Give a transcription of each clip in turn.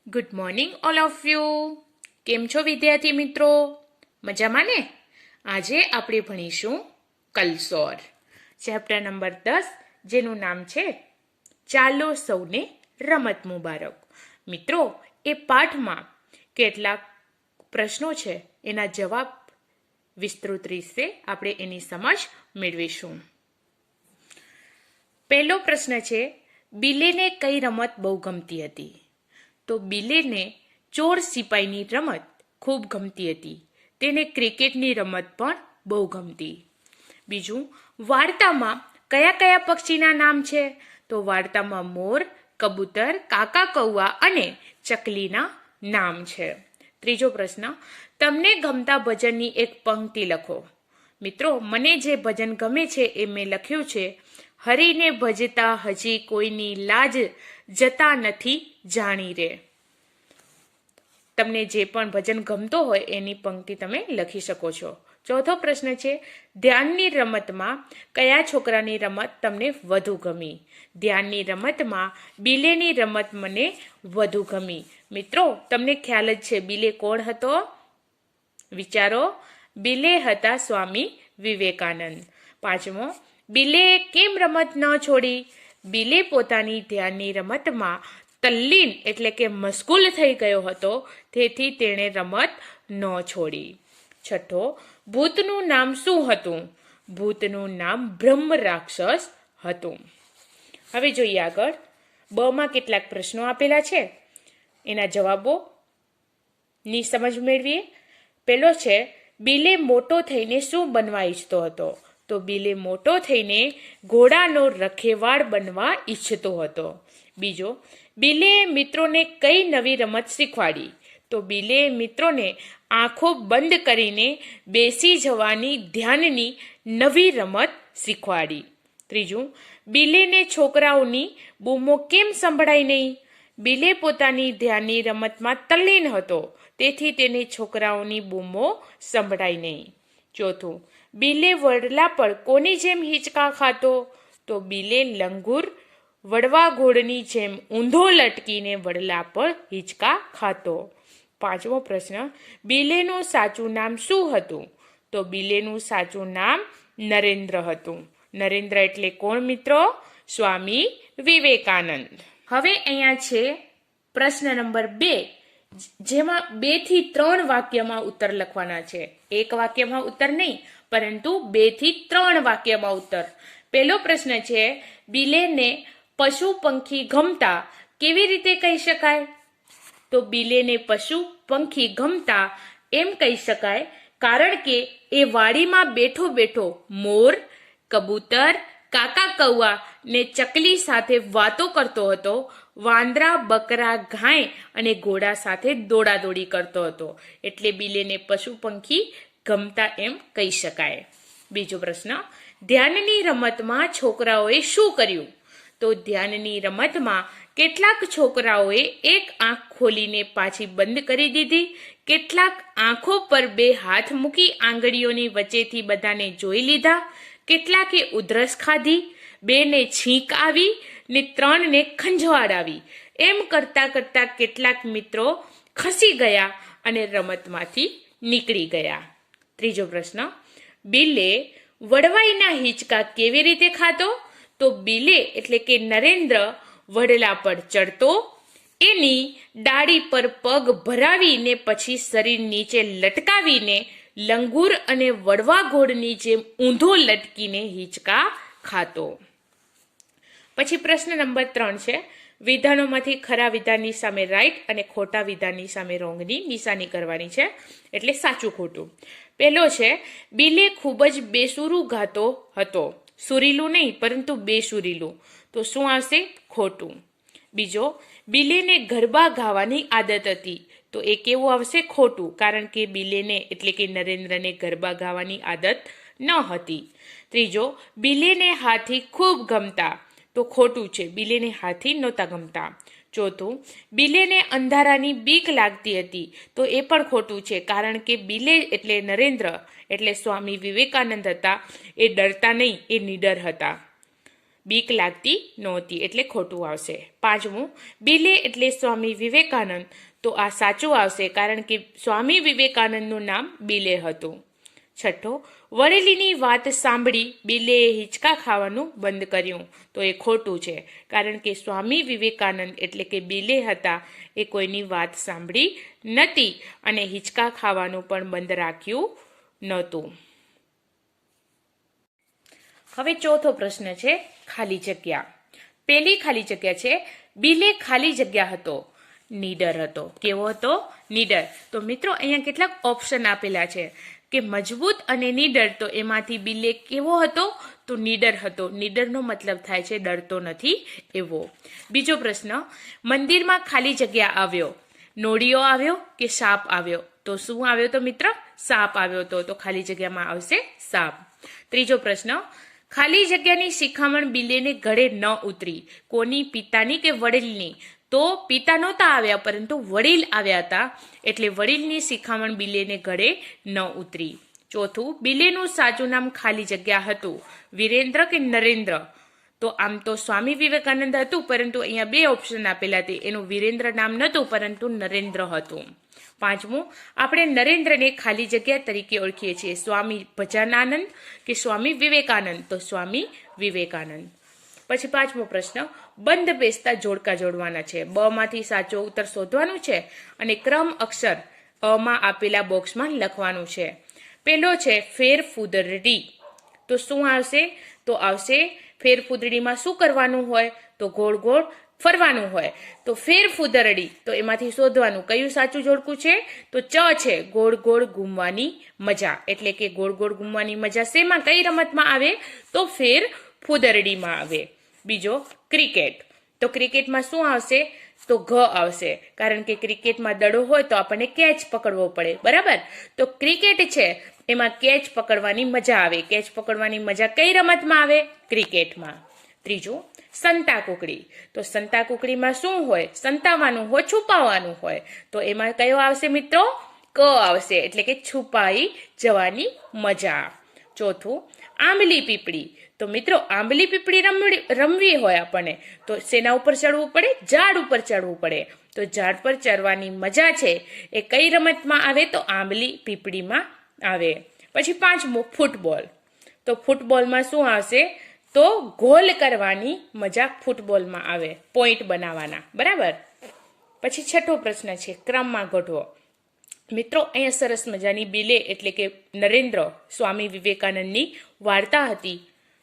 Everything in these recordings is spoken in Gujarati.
Good morning all of you. કેમ છો વિદ્યાર્થી મિત્રો? મજામાં ને? આજે આપણે ભણીશું કલસોર ચેપ્ટર નંબર 10, જેનું નામ છે ચાલો સૌને રમત મુબારક. મિત્રો, એ પાઠમાં કેટલાક પ્રશ્નો છે, એના જવાબ વિસ્તૃત રીતે આપણે એની સમજ મેળવીશું. પહેલો પ્રશ્ન છે, બિલેને કઈ રમત બહુ ગમતી હતી? તો બિલેને ચોર સિપાઈની રમત ખૂબ ગમતી હતી. તેને ક્રિકેટની રમત પણ બહુ ગમતી. બીજું, વાર્તામાં કયા કયા પક્ષીના નામ છે? તો વાર્તામાં મોર, કબૂતર, કાકા કૌવા અને ચકલીના નામ છે. ત્રીજો પ્રશ્ન, તમને ગમતા ભજનની એક પંક્તિ લખો. મિત્રો, મને જે ભજન ગમે છે એ મેં લખ્યું છે. હરીને ભજતા હજી કોઈની લાજ જતા નથી જાણી રે. તમને જે પણ ભજન ગમતો હોય એની પંક્તિ તમે લખી શકો છો. ચોથો પ્રશ્ન છે, ધ્યાનની રમતમાં કયા છોકરાની રમત તમને વધુ ગમી? ધ્યાનની રમતમાં બિલેની રમત મને વધુ ગમી. મિત્રો, તમને ખ્યાલ જ છે બિલે કોણ હતો? વિચારો. બિલે હતા સ્વામી વિવેકાનંદ. પાંચમો, બિલે કેમ રમત ન છોડી? બિલે પોતાની ધ્યાનની રમતમાં તલ્લીન એટલે કે મશગુલ થઈ ગયો હતો, તેથી તેણે રમત ન છોડી. છઠ્ઠો, ભૂતનું નામ શું હતું? ભૂતનું નામ બ્રહ્મ રાક્ષસ હતું. હવે જોઈએ આગળ. બમાં કેટલાક પ્રશ્નો આપેલા છે, એના જવાબો ની સમજ મેળવીએ. પહેલો છે, બિલે મોટો થઈને શું બનવા ઈચ્છતો હતો? તો બિલે મોટો થઈને ઘોડાનો રખેવાળ બનવા ઈચ્છતો હતો. બીજો, બિલે મિત્રોને કઈ નવી રમત શીખવાડી? તો બિલે મિત્રોને આંખો બંધ કરીને બેસી જવાની ધ્યાનની નવી રમત શીખવાડી. ત્રીજું, બિલેને છોકરાઓની બૂમો કેમ સંભળાય નહીં? બિલે પોતાની ધ્યાનની રમતમાં તલ્લીન હતો, તેથી તેને છોકરાઓની બૂમો સંભળાય નહીં. ચોથું, બિલે વડલા પર કોની જેમ હિંચકા ખાતો? તો બિલે લંગૂર વડવા ઘોડની જેમ ઊંધો લટકીને વડલા પર હિંચકા ખાતો. પાંચમો પ્રશ્ન, બિલેનું સાચું નામ શું હતું? તો બિલેનું સાચું નામ નરેન્દ્ર હતું. નરેન્દ્ર એટલે કોણ મિત્રો? સ્વામી વિવેકાનંદ. હવે અહીંયા છે પ્રશ્ન નંબર 2, જેમાં 2 થી 3 વાક્યમાં ઉત્તર લખવાના છે. એક વાક્યમાં ઉત્તર નહીં, પરંતુ 2 થી 3 વાક્યમાં ઉત્તર. પહેલો પ્રશ્ન છે, બિલેને પશુ પંખી ગમતા કેવી રીતે કહી શકાય? તો બિલેને પશુ પંખી ગમતા એમ કહી શકાય કારણ કે એ વાડીમાં બેઠો બેઠો મોર, કબૂતર, કાકા કૌવા ને ચકલી સાથે વાતો કરતો હતો. વાંદરા, બકરા, ગાય અને ઘોડા સાથે દોડાદોડી કરતો હતો. એટલે બિલેને પશુ પંખી ગમતા એમ કહી શકાય. બીજો પ્રશ્ન, ધ્યાનની રમતમાં છોકરાઓએ શું કર્યું? તો ધ્યાનની રમતમાં કેટલાક છોકરાઓએ એક આંખ ખોલીને પાછી બંધ કરી દીધી, કેટલાક આંખો પર 2 હાથ મૂકી આંગળીઓની વચ્ચેથી બધાને જોઈ લીધા, કેટલાકે ઉધરસ ખાધી, 2ને છીંક આવી ને 3ને ખંજવાળ આવી. એમ કરતા કરતા કેટલાક મિત્રો ખસી ગયા અને રમતમાંથી નીકળી ગયા. ત્રીજો પ્રશ્ન, બિલે વડવાઈના હિંચકા કેવી રીતે ખાતો? તો બિલે એટલે કે નરેન્દ્ર વડલા પર ચડતો, એની ડાળી પર પગ ભરાવીને પછી શરીર નીચે લટકાવીને લંગૂર અને વડવા ઘોડની જેમ ઊંધો લટકીને હિંચકા ખાતો. પછી પ્રશ્ન નંબર 3 છે, વિધાનોમાંથી ખરા વિધાનની સામે રાઈટ અને ખોટા વિધાનની સામે રોંગની નિશાની કરવાની છે, એટલે સાચું ખોટું. પહેલો છે, બિલે ખૂબ જ બેસુરું ગાતો હતો. સુરીલું નહીં, પરંતુ બેસુરીલું. તો શું આવશે? ખોટું. બીજો, બિલેને ગરબા ગાવાની આદત હતી. તો એ કેવું આવશે? ખોટું, કારણ કે બિલેને એટલે કે નરેન્દ્રને ગરબા ગાવાની આદત ન હતી. ત્રીજો, બિલેને હાથી ખૂબ ગમતા. તો ખોટું છે, બિલેને હાથી નહોતા ગમતા. ચોથું, બિલેને અંધારાની બીક લાગતી હતી. તો એ પણ ખોટું છે, કારણ કે બિલે એટલે નરેન્દ્ર એટલે સ્વામી વિવેકાનંદ હતા. એ ડરતા નહીં, એ નિડર હતા. બીક લાગતી નહોતી, એટલે ખોટું આવશે. પાંચમું, બિલે એટલે સ્વામી વિવેકાનંદ, તો આ સાચું આવશે કારણ કે સ્વામી વિવેકાનંદનું નામ બિલે હતું. છઠ્ઠો, વડેલીની વાત સાંભળી બિલેએ હિંચકા ખાવાનું બંધ કર્યું, તો એ ખોટું છે કારણ કે સ્વામી વિવેકાનંદ એટલે કે બિલે હતા એ કોઈની વાત સાંભળી નથી અને હિંચકા ખાવાનું પણ બંધ રાખ્યું નહોતું. હવે ચોથો પ્રશ્ન છે ખાલી જગ્યા. પહેલી ખાલી જગ્યા છે, બિલે ખાલી જગ્યા હતો, નીડર હતો. કેવો હતો? નીડર. તો મિત્રો અહીંયા કેટલાક ઓપ્શન આપેલા છે કે મજબૂત અને નીડર, તો એમાંથી બિલે કેવો હતો? તો નીડર હતો. નીડરનો મતલબ થાય છે ડરતો નથી એવો. બીજો પ્રશ્ન, મંદિરમાં ખાલી જગ્યા આવ્યો, નોળિયો આવ્યો કે સાપ આવ્યો? તો શું આવ્યો તો મિત્ર? સાપ આવ્યો તો ખાલી જગ્યામાં આવશે સાપ. ત્રીજો પ્રશ્ન, ખાલી જગ્યાની શિખામણ બિલેને ગળે ન ઉતરી, કોની? પિતાની કે વડીલની? તો પિતા નહોતા આવ્યા પરંતુ વડીલ આવ્યા હતા, એટલે વડીલની શિખામણ બિલેને ગળે ન ઉતરી. ચોથું, બિલેનું સાચું નામ ખાલી જગ્યા હતું, વિરેન્દ્ર કે નરેન્દ્ર? તો આમ તો સ્વામી વિવેકાનંદ હતું પરંતુ અહીંયા બે ઓપ્શન આપેલા હતા, એનું વિરેન્દ્ર નામ નહોતું પરંતુ નરેન્દ્ર હતું. પાંચમું, આપણે નરેન્દ્રને ખાલી જગ્યા તરીકે ઓળખીએ છીએ, સ્વામી ભજાનાનંદ કે સ્વામી વિવેકાનંદ? તો સ્વામી વિવેકાનંદ. પછી પાંચમો પ્રશ્ન, બંધ બેસતા જોડકા જોડવાના છે, બ માંથી સાચો ઉત્તર શોધવાનું છે અને ક્રમ અક્ષર અમાં આપેલા બોક્સમાં લખવાનું છે. પેલો છે ફેર ફૂદરડી, તો શું આવશે? તો આવશે ફેર ફૂદડીમાં શું કરવાનું હોય? તો ગોળ ગોળ ફરવાનું હોય. તો ફેર ફૂદરડી, તો એમાંથી શોધવાનું કયું સાચું જોડકું છે? તો ચ છે, ગોળ ગોળ ઘૂમવાની મજા. એટલે કે ગોળ ગોળ ઘૂમવાની મજા શેમાં, કઈ રમતમાં આવે? તો ફેર ફૂદરડીમાં આવે. બીજો ક્રિકેટ, તો ક્રિકેટમાં શું આવશે? તો ઘ આવશે કારણ કે ક્રિકેટમાં દડો હોય તો આપણને કેચ પકડવો પડે, બરાબર? તો ક્રિકેટ છે એમાં કેચ પકડવાની મજા આવે. કેચ પકડવાની મજા કઈ રમતમાં આવે? ક્રિકેટમાં. ત્રીજું, સંતા કુકડી, તો સંતા કુકડીમાં શું હોય? સંતાવાનું હોય, છુપાવવાનું હોય. તો એમાં કયો આવશે મિત્રો? ક આવશે એટલે કે છુપાઈ જવાની મજા. ચોથું, આંબલી પીપળી, તો મિત્રો આંબલી પીપળી રમવી હોય આપણને તો શેના ઉપર ચડવું પડે? ઝાડ ઉપર ચડવું પડે. તો ઝાડ પર ચડવાની મજા છે એ કઈ રમતમાં આવે? તો આંબલી પીપળીમાં આવે. પછી પાંચમું, ફૂટબોલ, તો ફૂટબોલમાં શું આવશે? તો ગોલ કરવાની મજા ફૂટબોલમાં આવે, પોઈન્ટ બનાવવાના, બરાબર? પછી છઠ્ઠો પ્રશ્ન છે ક્રમમાં ગોઠવો. મિત્રો અહીંયા સરસ મજાની બિલે એટલે કે નરેન્દ્ર સ્વામી વિવેકાનંદની વાર્તા હતી,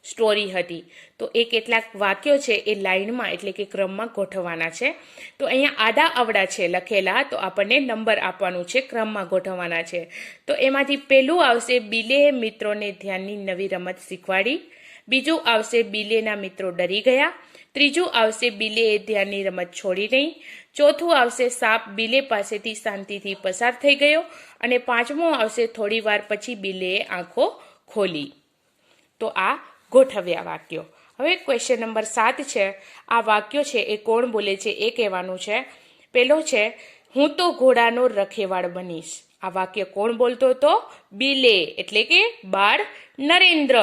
સ્ટોરી હતી. તો એ કેટલાક વાક્યો છે એ લાઈનમાં એટલે કે ક્રમમાં ગોઠવવાના છે. તો અહીંયા આડા અવડા છે લખેલા, તો આપણને નંબર આપવાનું છે, ક્રમમાં ગોઠવવાના છે. તો એમાંથી પહેલું આવશે બિલે મિત્રોને ધ્યાનની નવી રમત શીખવાડી. બીજું આવશે બિલેના મિત્રો ડરી ગયા. ત્રીજું આવશે બિલેએ ધ્યાનની રમત છોડી નહીં. ચોથું આવશે સાપ બિલે પાસેથી શાંતિથી પસાર થઈ ગયો. અને પાંચમું આવશે થોડી વાર પછી બિલેએ આંખો ખોલી. તો આ ગોઠવ્યા વાક્યો. હવે ક્વેશ્ચન નંબર 7 છે, આ વાક્યો છે એ કોણ બોલે છે એ કહેવાનું છે. પેલો છે હું તો ઘોડાનો રખેવાળ બનીશ. આ વાક્ય કોણ બોલતો હતો? બિલે એટલે કે બાળ નરેન્દ્ર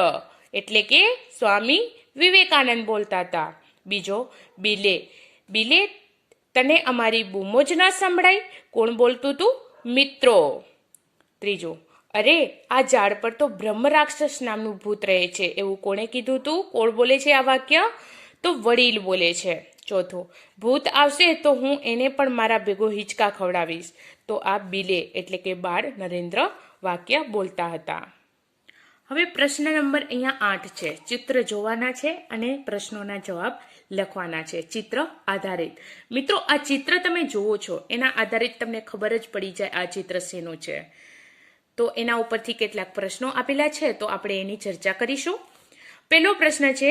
એટલે કે સ્વામી વિવેકાનંદ બોલતા હતા. બીજો, બિલે બિલે તને અમારી બૂમો જ ના સંભળાય? કોણ બોલતું હતું? મિત્રો. ત્રીજો, અરે આ ઝાડ પર તો બ્રહ્મ રાક્ષસ નામનું ભૂત રહે છે, એવું કોણે કીધું હતું? કોણ બોલે છે આ વાક્ય? તો વડીલ બોલે છે. ચોથો, ભૂત આવશે તો હું એને પણ મારા ભેગો હિંચકા ખવડાવીશ. તો આ બિલે એટલે કે બાળ નરેન્દ્ર વાક્ય બોલતા હતા. હવે પ્રશ્ન નંબર અહીંયા 8 છે. ચિત્ર જોવાના છે અને પ્રશ્નોના જવાબ લખવાના છે, ચિત્ર આધારિત. મિત્રો આ ચિત્ર તમે જુઓ છો એના આધારિત તમને ખબર જ પડી જાય આ ચિત્ર શેનું છે. તો એના ઉપરથી કેટલાક પ્રશ્નો આપેલા છે તો આપણે એની ચર્ચા કરીશું. પહેલો પ્રશ્ન છે,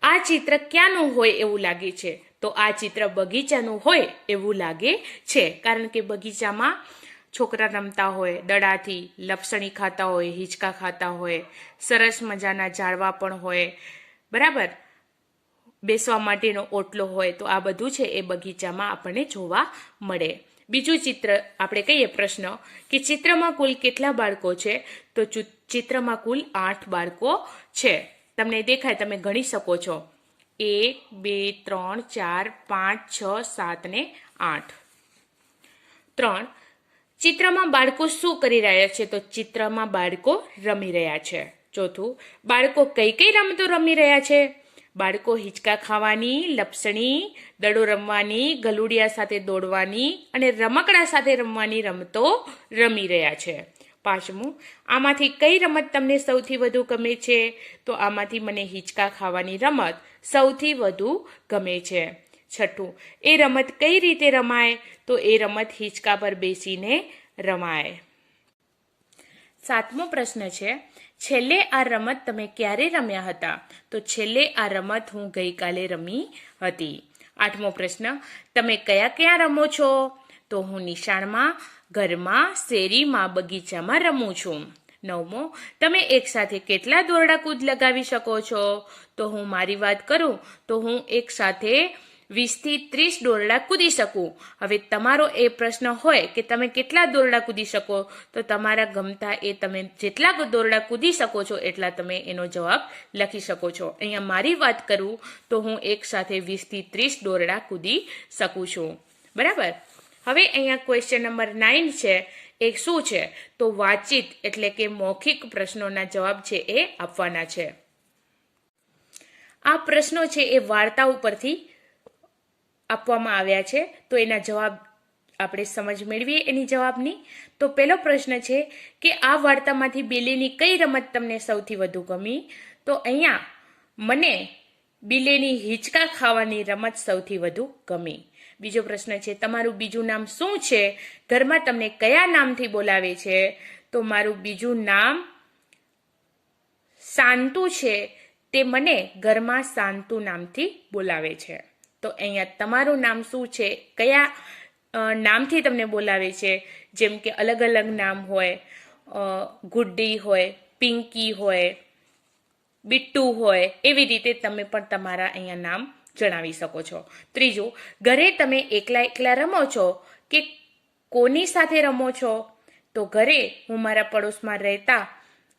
આ ચિત્ર ક્યાંનું હોય એવું લાગે છે? તો આ ચિત્ર બગીચાનું હોય એવું લાગે છે કારણ કે બગીચામાં છોકરા રમતા હોય, દડાથી લપસણી ખાતા હોય, હિંચકા ખાતા હોય, સરસ મજાના ઝાડવા પણ હોય, બરાબર? બેસવા માટેનો ઓટલો હોય. તો આ બધું છે એ બગીચામાં આપણને જોવા મળે. બીજું ચિત્ર આપણે કહીએ પ્રશ્ન કે ચિત્રમાં કુલ કેટલા બાળકો છે? તો ચિત્રમાં કુલ 8 બાળકો છે. તમને દેખાય, તમે ગણી શકો છો. 1, 2, 3, 4, 5, 6, 7 ને 8. 3. ચિત્રમાં બાળકો શું કરી રહ્યા છે? તો ચિત્રમાં બાળકો રમી રહ્યા છે. 4. બાળકો કઈ કઈ રમતો રમી રહ્યા છે? બાળકો હિંચકા ખાવાની, લપસણી, દડો રમવાની, ગલુડિયા સાથે દોડવાની અને રમકડા સાથે રમવાની રમતો રમી રહ્યા છે. 5. આમાંથી કઈ રમત તમને સૌથી વધુ ગમે છે? તો આમાંથી મને હિંચકા ખાવાની રમત સૌથી વધુ ગમે છે. 6. એ રમત કઈ રીતે રમાય? તો એ રમત હિંચકા પર બેસીને રમાય. 7મો પ્રશ્ન છે, છેલ્લે આ રમત તમે ક્યારે રમ્યા હતા? તો છેલ્લે આ રમત હું ગઈકાલે રમી હતી. 8મો પ્રશ્ન, તમે કયા રમો છો? તો હું નિશાળમાં, ઘરમાં, શેરીમાં, બગીચામાં રમું છું. 9મો, તમે એકસાથે કેટલા દોરડા કૂદ લગાવી શકો છો? તો હું મારી વાત કરું તો હું એકસાથે 20 થી 30 દોરડા કૂદી શકું. હવે તમારો એ પ્રશ્ન હોય કે તમે કેટલા દોરડા કૂદી શકો, તો તમારા ગમતા એ તમે જેટલા દોરડા કૂદી શકો છો એટલા તમે એનો જવાબ લખી શકો છો. અહીંયા મારી વાત કરું તો હું એકસાથે 20 થી 30 દોરડા કૂદી શકું છું. બરાબર. હવે અહીંયા ક્વેશ્ચન નંબર 9 છે, એ શું છે? તો વાતચીત એટલે કે મૌખિક પ્રશ્નોના જવાબ છે એ આપવાના છે. આ પ્રશ્નો છે એ વાર્તા ઉપરથી આપવામાં આવ્યા છે, તો એના જવાબ આપણે સમજ મેળવીએ એની જવાબની. તો પહેલો પ્રશ્ન છે કે આ વાર્તામાંથી બિલીની કઈ રમત તમને સૌથી વધુ ગમી? તો અહીંયા મને બિલીની હિંચકા ખાવાની રમત સૌથી વધુ ગમી. બીજો પ્રશ્ન છે, તમારું બીજું નામ શું છે? ઘરમાં તમને કયા નામથી બોલાવે છે? તો મારું બીજું નામ શાંતુ છે, તે મને ઘરમાં શાંતુ નામથી બોલાવે છે. તો અહીંયા તમારું નામ શું છે, કયા નામથી તમને બોલાવે છે? જેમ કે અલગ અલગ નામ હોય, ગુડ્ડી હોય, પિંકી હોય, બિટ્ટુ હોય, એવી રીતે તમે પણ તમારા અહીંયા નામ જણાવી શકો છો. ત્રીજું, ઘરે તમે એકલા રમો છો કે કોની સાથે રમો છો? તો ઘરે હું મારા પડોશમાં રહેતા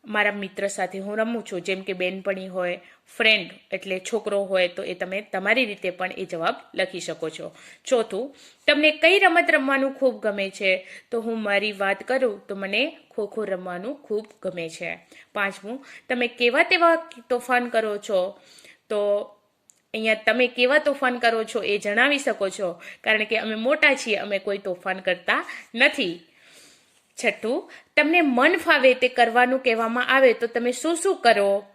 મારા મિત્ર સાથે હું રમું છું, જેમ કે બેનપણી હોય, ફ્રેન્ડ એટલે છોકરો હોય, તો એ તમે તમારી રીતે પણ એ જવાબ લખી શકો છો. ચોથું, તમને કઈ રમત રમવાનું ખૂબ ગમે છે? તો હું મારી વાત કરું તો મને ખોખો રમવાનું ખૂબ ગમે છે. 5મું, તમે કેવા તોફાન કરો છો? તો અહીંયા તમે કેવા તોફાન કરો છો એ જણાવી શકો છો, કારણ કે અમે મોટા છીએ, અમે કોઈ તોફાન કરતા નથી. 6, તમને મન ફાવે તે કરવાનું કહેવામાં આવે તો તમે શું કરો?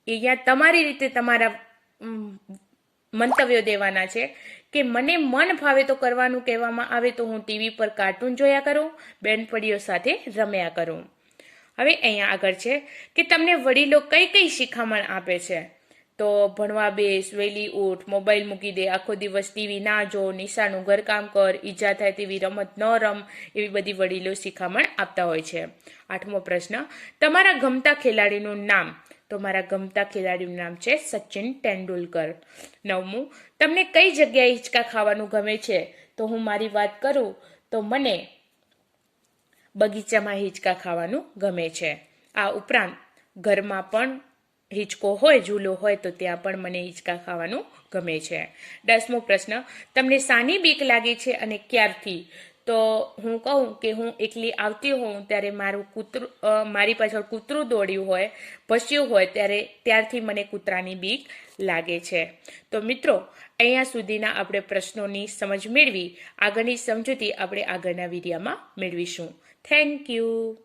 અહીંયા તમારી રીતે તમારા મંતવ્યો દેવાના છે કે મને મન ફાવે તો કરવાનું કહેવામાં આવે તો હું ટીવી પર કાર્ટૂન જોયા કરું, બેનપણીઓ સાથે રમ્યા કરું. હવે અહીંયા આગળ છે કે તમને વડીલો કઈ શિખામણ આપે છે? તો ભણવા બેસ, વહેલી ઉઠ, મોબાઈલ મૂકી દે, આખો દિવસ ટીવી ના જો, નિશાળનું ઘરકામ કર, ઈજા થાય તેવી રમત ન રમ, એવી બધી વડીલો શિખામણ આપતા હોય છે. 8મો પ્રશ્ન, તમારા ગમતા ખેલાડીનું નામ? તો મારા ગમતા ખેલાડીનું નામ છે સચિન તેંડુલકર. 9મું, તમને કઈ જગ્યાએ હિંચકા ખાવાનું ગમે છે? તો હું મારી વાત કરું તો મને બગીચામાં હિંચકા ખાવાનું ગમે છે. આ ઉપરાંત ઘરમાં પણ હિંચકો હોય, ઝૂલો હોય તો ત્યાં પણ મને હિંચકા ખાવાનું ગમે છે. 10મો પ્રશ્ન, તમને શાની બીક લાગે છે અને ક્યારથી? તો હું કહું કે હું એકલી આવતી હોઉં ત્યારે મારી પાછળ કૂતરું દોડ્યું હોય, ભસ્યું હોય, ત્યારથી મને કૂતરાની બીક લાગે છે. તો મિત્રો, અહીંયા સુધીના આપણે પ્રશ્નોની સમજ મેળવી. આગળની સમજૂતી આપણે આગળના વિડીયોમાં મેળવીશું. Thank you.